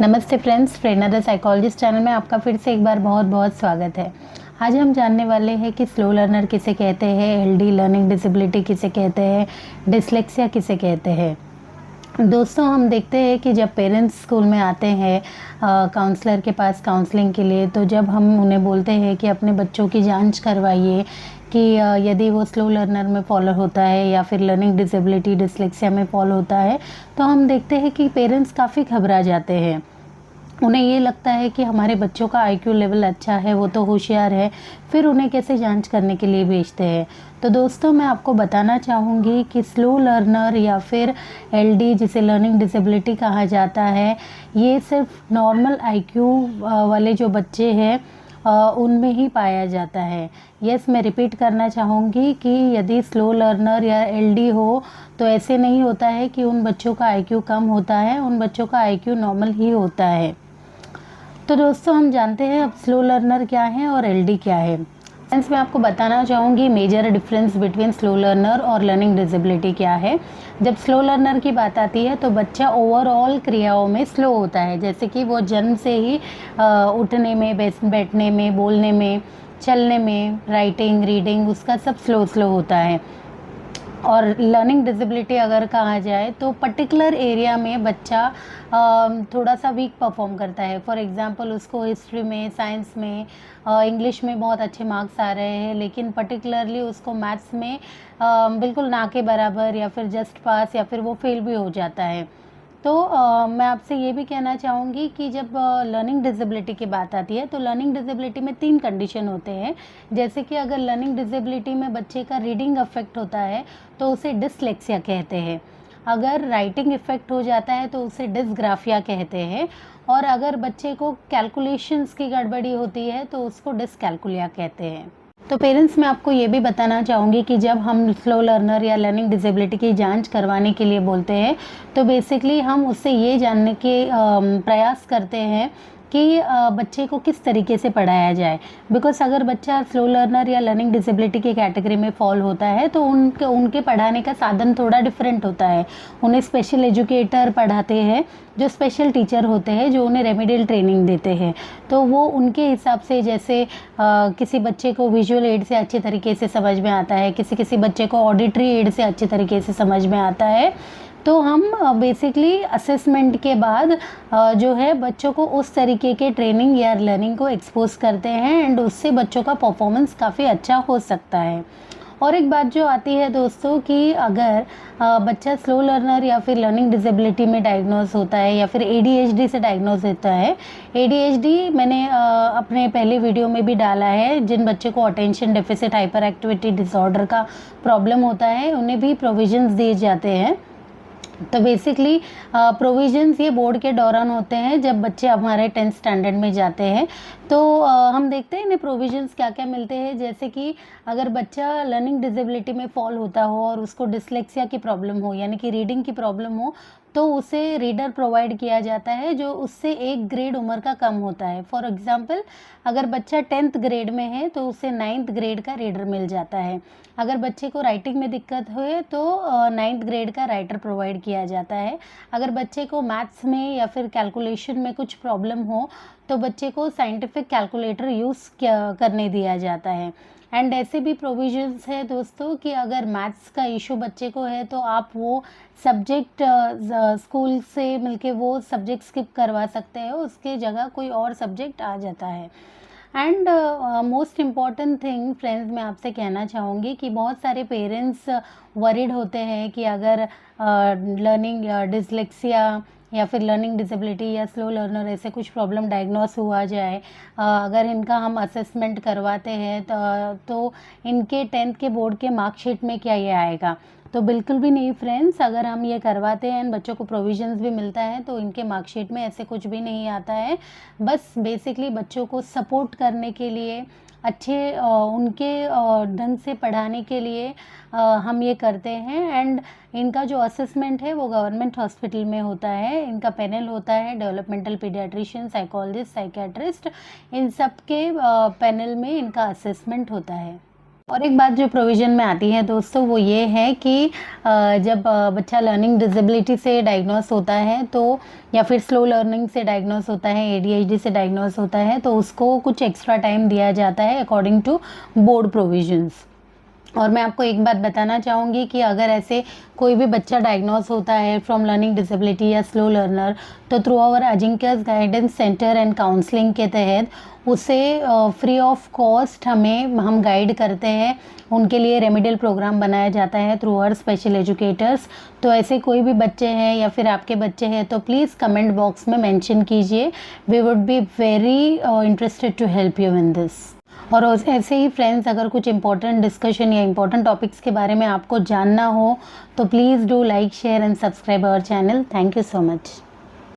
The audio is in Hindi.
नमस्ते friends, Prerna the psychologist channel में आपका फिर से एक बार बहुत बहुत स्वागत है। आज हम जानने वाले हैं कि स्लो लर्नर किसे कहते हैं, एलडी लर्निंग डिसेबिलिटी किसे कहते हैं, डिसलेक्सिया किसे कहते हैं। दोस्तों, हम देखते हैं कि जब पेरेंट्स स्कूल में आते हैं काउंसलर के पास काउंसलिंग के लिए, तो जब हम उन्हें बोलते हैं कि अपने बच्चों की जांच करवाइए कि यदि वो स्लो लर्नर में फॉलो होता है या फिर लर्निंग डिसेबिलिटी डिसलेक्सिया में फॉलो होता है, तो हम देखते हैं कि पेरेंट्स काफ़ी घबरा जाते हैं। उन्हें ये लगता है कि हमारे बच्चों का आईक्यू लेवल अच्छा है, वो तो होशियार है, फिर उन्हें कैसे जांच करने के लिए भेजते हैं। तो दोस्तों, मैं आपको बताना चाहूँगी कि स्लो लर्नर या फिर एलडी, जिसे लर्निंग डिसेबिलिटी कहा जाता है, ये सिर्फ नॉर्मल आईक्यू वाले जो बच्चे हैं उनमें ही पाया जाता है। यस, मैं रिपीट करना चाहूँगी कि यदि स्लो लर्नर या एलडी हो तो ऐसे नहीं होता है कि उन बच्चों का आईक्यू कम होता है, उन बच्चों का आईक्यू नॉर्मल ही होता है। तो दोस्तों, हम जानते हैं अब स्लो लर्नर क्या है और एलडी क्या है। फ्रेंड्स, मैं आपको बताना चाहूँगी major difference between slow learner और लर्निंग डिसेबिलिटी क्या है। जब स्लो लर्नर की बात आती है तो बच्चा ओवरऑल क्रियाओं में स्लो होता है, जैसे कि वो जन्म से ही उठने में, बैठने में, बोलने में, चलने में, राइटिंग, रीडिंग, उसका सब स्लो स्लो होता है। और लर्निंग डिसेबिलिटी अगर कहा जाए तो पर्टिकुलर एरिया में बच्चा थोड़ा सा वीक परफॉर्म करता है। फॉर एग्जांपल, उसको हिस्ट्री में, साइंस में, इंग्लिश में बहुत अच्छे मार्क्स आ रहे हैं, लेकिन पर्टिकुलरली उसको मैथ्स में बिल्कुल ना के बराबर या फिर जस्ट पास या फिर वो फेल भी हो जाता है। तो मैं आपसे ये भी कहना चाहूँगी कि जब लर्निंग डिसेबिलिटी की बात आती है तो लर्निंग डिसेबिलिटी में 3 कंडीशन होते हैं। जैसे कि अगर लर्निंग डिसेबिलिटी में बच्चे का रीडिंग अफेक्ट होता है तो उसे डिसलेक्सिया कहते हैं। अगर राइटिंग इफेक्ट हो जाता है तो उसे डिसग्राफिया कहते हैं। और अगर बच्चे को कैलकुलेशंस की गड़बड़ी होती है तो उसको डिसकैलकुलिया कहते हैं। तो पेरेंट्स, मैं आपको ये भी बताना चाहूँगी कि जब हम स्लो लर्नर या लर्निंग डिसेबिलिटी की जांच करवाने के लिए बोलते हैं तो बेसिकली हम उससे ये जानने के प्रयास करते हैं कि बच्चे को किस तरीके से पढ़ाया जाए। बिकॉज अगर बच्चा स्लो लर्नर या लर्निंग डिसेबिलिटी की कैटेगरी में फॉल होता है तो उनके पढ़ाने का साधन थोड़ा डिफरेंट होता है। उन्हें स्पेशल एजुकेटर पढ़ाते हैं, जो स्पेशल टीचर होते हैं, जो उन्हें रेमेडियल ट्रेनिंग देते हैं। तो वो उनके हिसाब से, जैसे किसी बच्चे को विजुअल एड से अच्छे तरीके से समझ में आता है, किसी बच्चे को ऑडिटरी एड से अच्छे तरीके से समझ में आता है, तो हम बेसिकली असेसमेंट के बाद जो है बच्चों को उस तरीके के ट्रेनिंग या लर्निंग को एक्सपोज करते हैं एंड उससे बच्चों का परफॉर्मेंस काफ़ी अच्छा हो सकता है। और एक बात जो आती है दोस्तों कि अगर बच्चा स्लो लर्नर या फिर लर्निंग डिसेबिलिटी में डायग्नोज होता है या फिर एडीएचडी से डायग्नोज होता है। एडीएचडी मैंने अपने पहले वीडियो में भी डाला है। जिन बच्चे को attention deficit hyper activity disorder का प्रॉब्लम होता है उन्हें भी प्रोविजंस दिए जाते हैं। तो बेसिकली प्रोविजंस ये बोर्ड के दौरान होते हैं जब बच्चे हमारे 10th स्टैंडर्ड में जाते हैं। तो हम देखते हैं इन्हें प्रोविजंस क्या क्या मिलते हैं। जैसे कि अगर बच्चा लर्निंग डिसेबिलिटी में फॉल होता हो और उसको डिसलेक्सिया की प्रॉब्लम हो, यानी कि रीडिंग की प्रॉब्लम हो, तो उसे रीडर प्रोवाइड किया जाता है जो उससे 1 ग्रेड उम्र का कम होता है। फॉर एग्जांपल, अगर बच्चा 10th ग्रेड में है तो उसे 9th ग्रेड का रीडर मिल जाता है। अगर बच्चे को राइटिंग में दिक्कत हुए तो 9th ग्रेड का राइटर प्रोवाइड किया जाता है। अगर बच्चे को मैथ्स में या फिर कैलकुलेशन में कुछ प्रॉब्लम हो तो बच्चे को साइंटिफिक कैलकुलेटर यूज़ करने दिया जाता है। एंड ऐसे भी प्रोविजंस है दोस्तों कि अगर मैथ्स का इशू बच्चे को है तो आप वो सब्जेक्ट स्कूल से मिलके वो सब्जेक्ट स्किप करवा सकते हैं, उसके जगह कोई और सब्जेक्ट आ जाता है। And most important thing friends, मैं आपसे कहना चाहूँगी कि बहुत सारे पेरेंट्स वरीड होते हैं कि अगर लर्निंग डिसलेक्सिया या फिर लर्निंग डिसेबिलिटी या स्लो लर्नर ऐसे कुछ प्रॉब्लम डायग्नोस हुआ जाए, अगर इनका हम असेसमेंट करवाते हैं तो इनके 10th के बोर्ड के मार्कशीट में क्या ये आएगा। तो बिल्कुल भी नहीं फ्रेंड्स, अगर हम ये करवाते हैं बच्चों को प्रोविजंस भी मिलता है तो इनके मार्कशीट में ऐसे कुछ भी नहीं आता है। बस बेसिकली बच्चों को सपोर्ट करने के लिए, अच्छे उनके ढंग से पढ़ाने के लिए हम ये करते हैं। एंड इनका जो असेसमेंट है वो गवर्नमेंट हॉस्पिटल में होता है। इनका पैनल होता है डेवलपमेंटल पीडियाट्रिशियन, साइकोलॉजिस्ट, साइकेट्रिस्ट, इन सब के पैनल में इनका असेसमेंट होता है। और एक बात जो प्रोविज़न में आती है दोस्तों वो ये है कि जब बच्चा लर्निंग डिसेबिलिटी से डायग्नोस होता है तो या फिर स्लो लर्निंग से डायग्नोस होता है, एडीएचडी से डायग्नोस होता है तो उसको कुछ एक्स्ट्रा टाइम दिया जाता है अकॉर्डिंग टू बोर्ड प्रोविजंस। और मैं आपको एक बात बताना चाहूँगी कि अगर ऐसे कोई भी बच्चा डायग्नोस होता है फ्रॉम लर्निंग डिसेबिलिटी या स्लो लर्नर तो through our Ajinkya's guidance centre and counselling के तहत उसे फ्री ऑफ कॉस्ट हम गाइड करते हैं। उनके लिए रेमेडियल प्रोग्राम बनाया जाता है थ्रू आवर स्पेशल एजुकेटर्स। तो ऐसे कोई भी बच्चे हैं या फिर आपके बच्चे हैं तो प्लीज़ कमेंट बॉक्स में मेंशन कीजिए। We would be very interested to help you in this. और ऐसे ही फ्रेंड्स अगर कुछ इंपॉर्टेंट डिस्कशन या इंपॉर्टेंट टॉपिक्स के बारे में आपको जानना हो तो please do like share and subscribe our channel. Thank you so much.